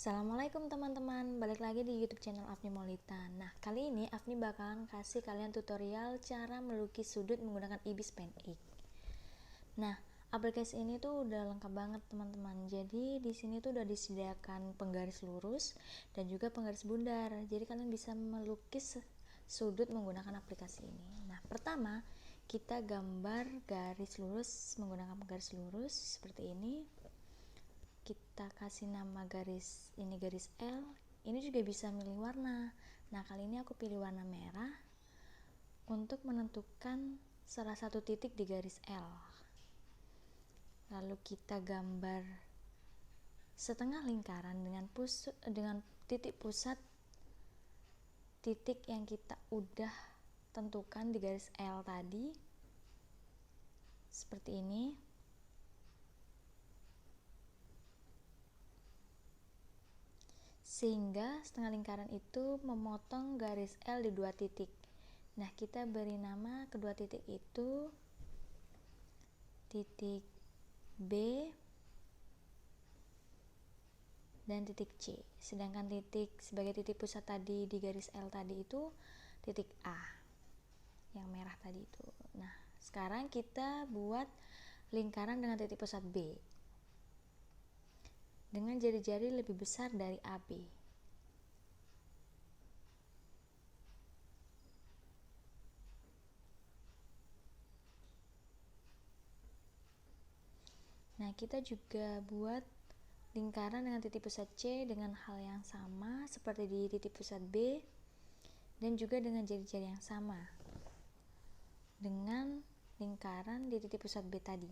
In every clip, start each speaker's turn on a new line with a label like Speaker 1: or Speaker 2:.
Speaker 1: Assalamualaikum teman-teman, balik lagi di YouTube channel Afni Maulita. Nah, kali ini Afni bakalan kasih kalian tutorial cara melukis sudut menggunakan Ibis Pen Ink. Nah, aplikasi ini tuh udah lengkap banget teman-teman. Jadi di sini tuh udah disediakan penggaris lurus dan juga penggaris bundar. Jadi kalian bisa melukis sudut menggunakan aplikasi ini. Nah, pertama kita gambar garis lurus menggunakan penggaris lurus seperti ini. Kita kasih nama garis ini garis L. Ini juga bisa milih warna. Nah, kali ini aku pilih warna merah untuk menentukan salah satu titik di garis L. Lalu kita gambar setengah lingkaran dengan titik pusat titik yang kita udah tentukan di garis L tadi. Seperti ini. Sehingga setengah lingkaran itu memotong garis L di dua titik. Nah, kita beri nama kedua titik itu titik B dan titik C. Sedangkan titik sebagai titik pusat tadi di garis L tadi itu titik A yang merah tadi itu. Nah, sekarang kita buat lingkaran dengan titik pusat B dengan jari-jari lebih besar dari AB. Nah, kita juga buat lingkaran dengan titik pusat C dengan hal yang sama seperti di titik pusat B dan juga dengan jari-jari yang sama dengan lingkaran di titik pusat B tadi.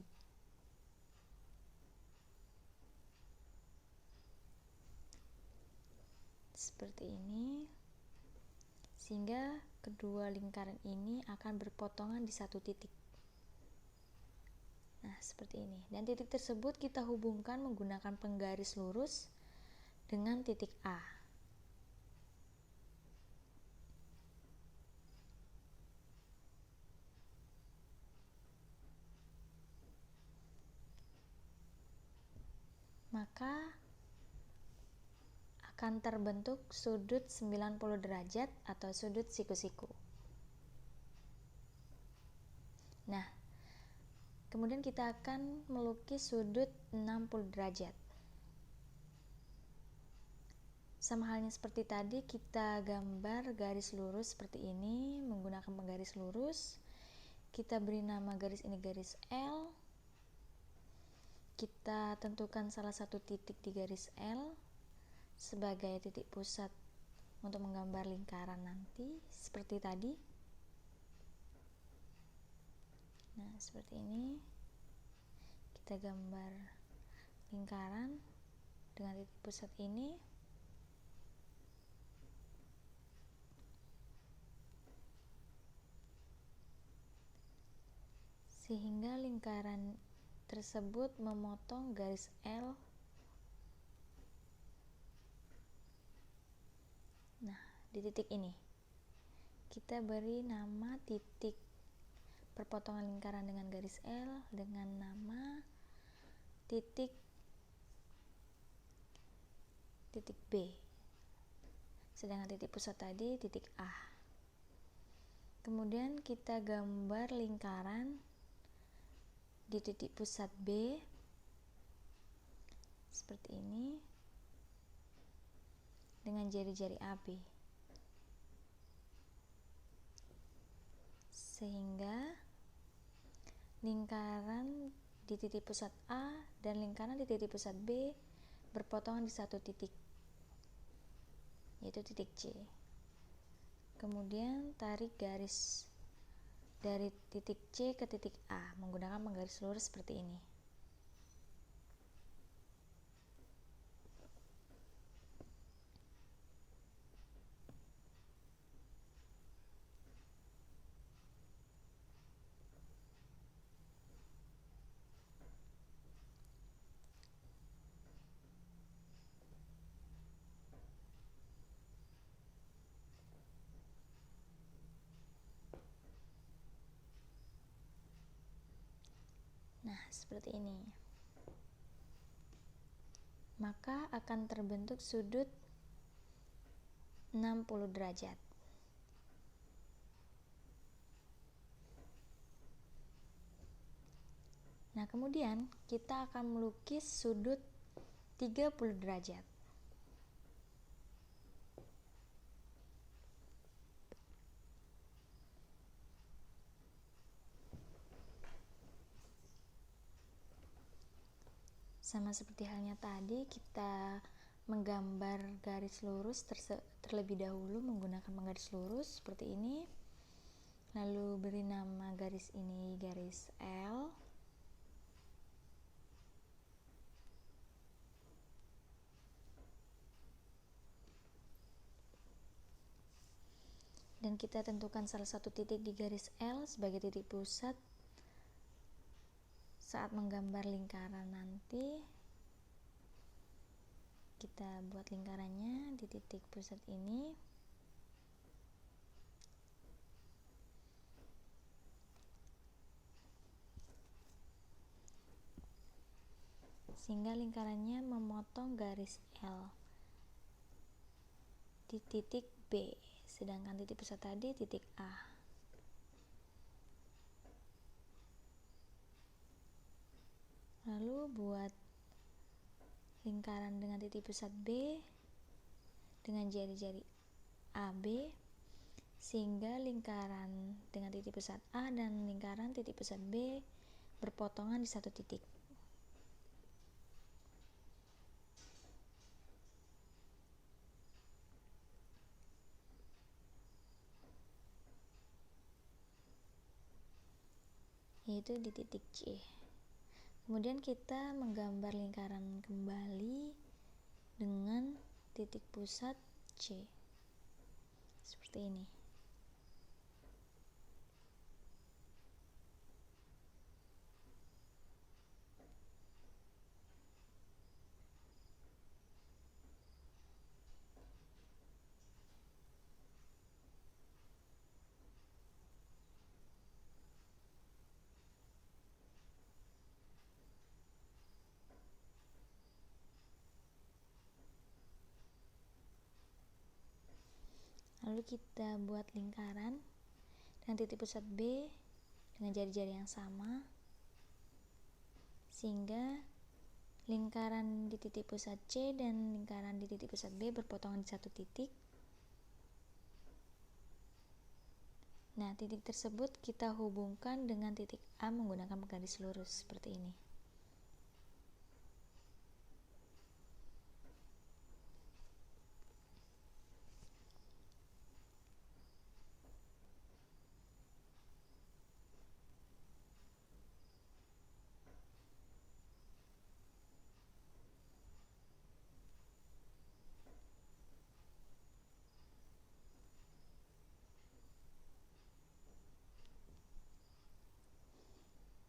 Speaker 1: Seperti ini, sehingga kedua lingkaran ini akan berpotongan di satu titik. Nah, seperti ini. Dan titik tersebut kita hubungkan menggunakan penggaris lurus dengan titik A. Maka akan terbentuk sudut 90 derajat atau sudut siku-siku. Nah, kemudian kita akan melukis sudut 60 derajat. Sama halnya seperti tadi, kita gambar garis lurus seperti ini menggunakan penggaris lurus. Kita beri nama garis ini garis L. Kita tentukan salah satu titik di garis L sebagai titik pusat untuk menggambar lingkaran nanti seperti tadi. Nah, seperti ini kita gambar lingkaran dengan titik pusat ini. Sehingga lingkaran tersebut memotong garis L. Nah, di titik ini kita beri nama titik perpotongan lingkaran dengan garis L dengan nama titik B. Sedangkan titik pusat tadi titik A. Kemudian kita gambar lingkaran di titik pusat B seperti ini dengan jari-jari AB, sehingga lingkaran di titik pusat A dan lingkaran di titik pusat B berpotongan di satu titik, yaitu titik C. Kemudian tarik garis dari titik C ke titik A menggunakan penggaris lurus seperti ini. Nah, seperti ini. maka akan terbentuk sudut 60 derajat. Nah, kemudian kita akan melukis sudut 30 derajat. Sama seperti halnya tadi, kita menggambar garis lurus terlebih dahulu menggunakan penggaris lurus seperti ini. Lalu beri nama garis ini garis L. Dan kita tentukan salah satu titik di garis L sebagai titik pusat. Saat menggambar lingkaran nanti, kita buat lingkarannya di titik pusat ini. Sehingga lingkarannya memotong garis L di titik B, sedangkan titik pusat tadi titik A. Lalu buat lingkaran dengan titik pusat B dengan jari-jari AB, sehingga lingkaran dengan titik pusat A dan lingkaran titik pusat B berpotongan di satu titik. Yaitu di titik C. Kemudian kita menggambar lingkaran kembali dengan titik pusat C seperti ini. Lalu kita buat lingkaran dengan titik pusat B dengan jari-jari yang sama, sehingga lingkaran di titik pusat C dan lingkaran di titik pusat B berpotongan di satu titik. Nah, titik tersebut kita hubungkan dengan titik A menggunakan penggaris lurus seperti ini.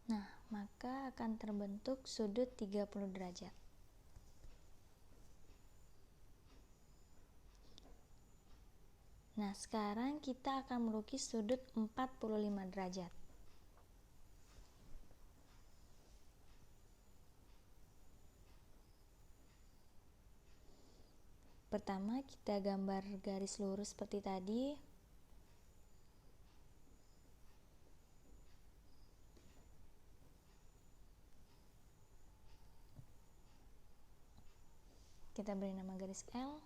Speaker 1: Nah, maka akan terbentuk sudut 30 derajat. Nah, sekarang kita akan melukis sudut 45 derajat. Pertama, kita gambar garis lurus seperti tadi. Kita beri nama garis L.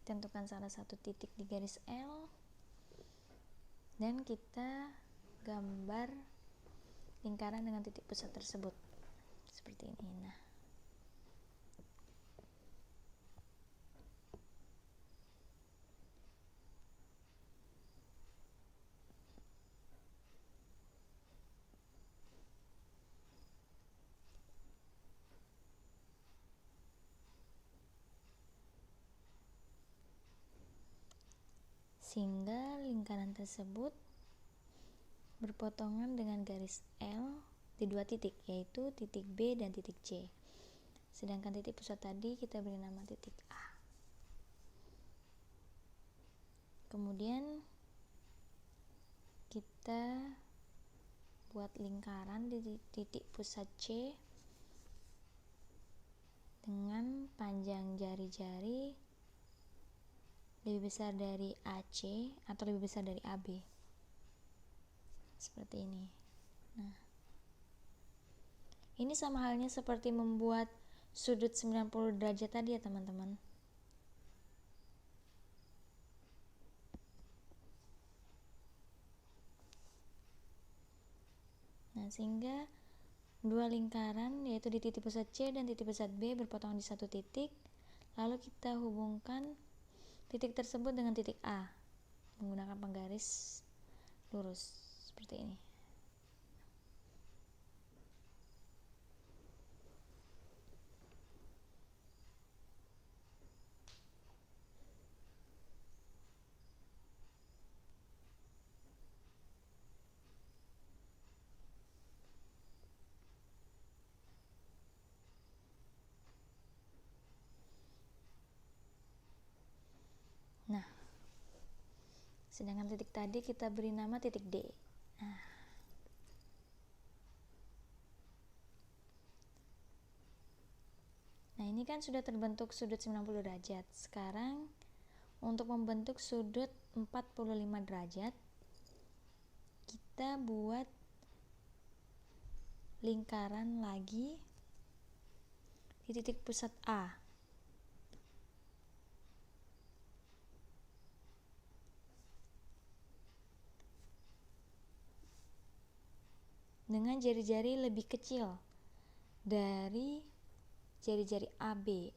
Speaker 1: Tentukan salah satu titik di garis L. Dan kita gambar lingkaran dengan titik pusat tersebut. Seperti ini. Nah, sehingga lingkaran tersebut berpotongan dengan garis L di dua titik, yaitu titik B dan titik C. Sedangkan titik pusat tadi kita beri nama titik A. Kemudian kita buat lingkaran di titik pusat C dengan panjang jari-jari lebih besar dari AC atau lebih besar dari AB, seperti ini. Nah, ini sama halnya seperti membuat sudut 90 derajat tadi ya teman-teman. Nah, sehingga dua lingkaran yaitu di titik pusat C dan titik pusat B berpotongan di satu titik, lalu kita hubungkan titik tersebut dengan titik A menggunakan penggaris lurus seperti ini. Nah, sedangkan titik tadi kita beri nama titik D. Nah, ini kan sudah terbentuk sudut 90 derajat. Sekarang untuk membentuk sudut 45 derajat, kita buat lingkaran lagi di titik pusat A. Dengan jari-jari lebih kecil dari jari-jari AB,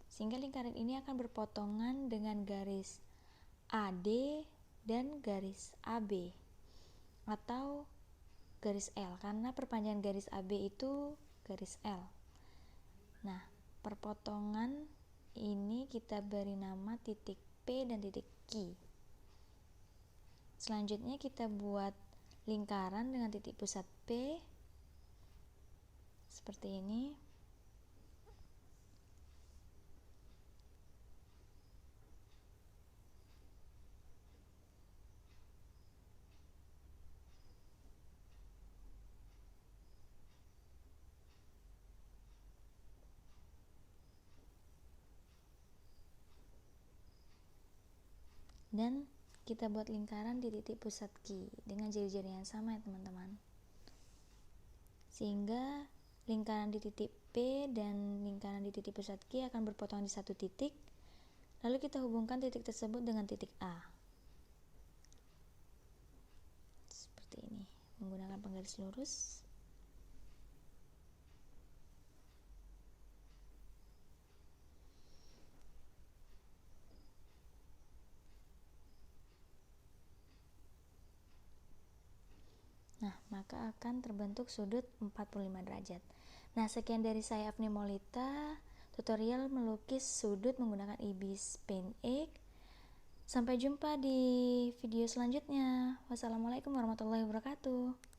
Speaker 1: sehingga lingkaran ini akan berpotongan dengan garis AD dan garis AB atau garis L, karena perpanjangan garis AB itu garis L. Nah, perpotongan ini kita beri nama titik P dan titik Q. Selanjutnya kita buat lingkaran dengan titik pusat P seperti ini. Dan kita buat lingkaran di titik pusat Q dengan jari-jari yang sama ya teman-teman, sehingga lingkaran di titik P dan lingkaran di titik pusat Q akan berpotongan di satu titik, lalu kita hubungkan titik tersebut dengan titik A seperti ini menggunakan penggaris lurus. Nah, maka akan terbentuk sudut 45 derajat. Nah, sekian dari saya Afni Maulita, tutorial melukis sudut menggunakan IBIS Pen Ink. Sampai jumpa di video selanjutnya. Wassalamualaikum warahmatullahi wabarakatuh.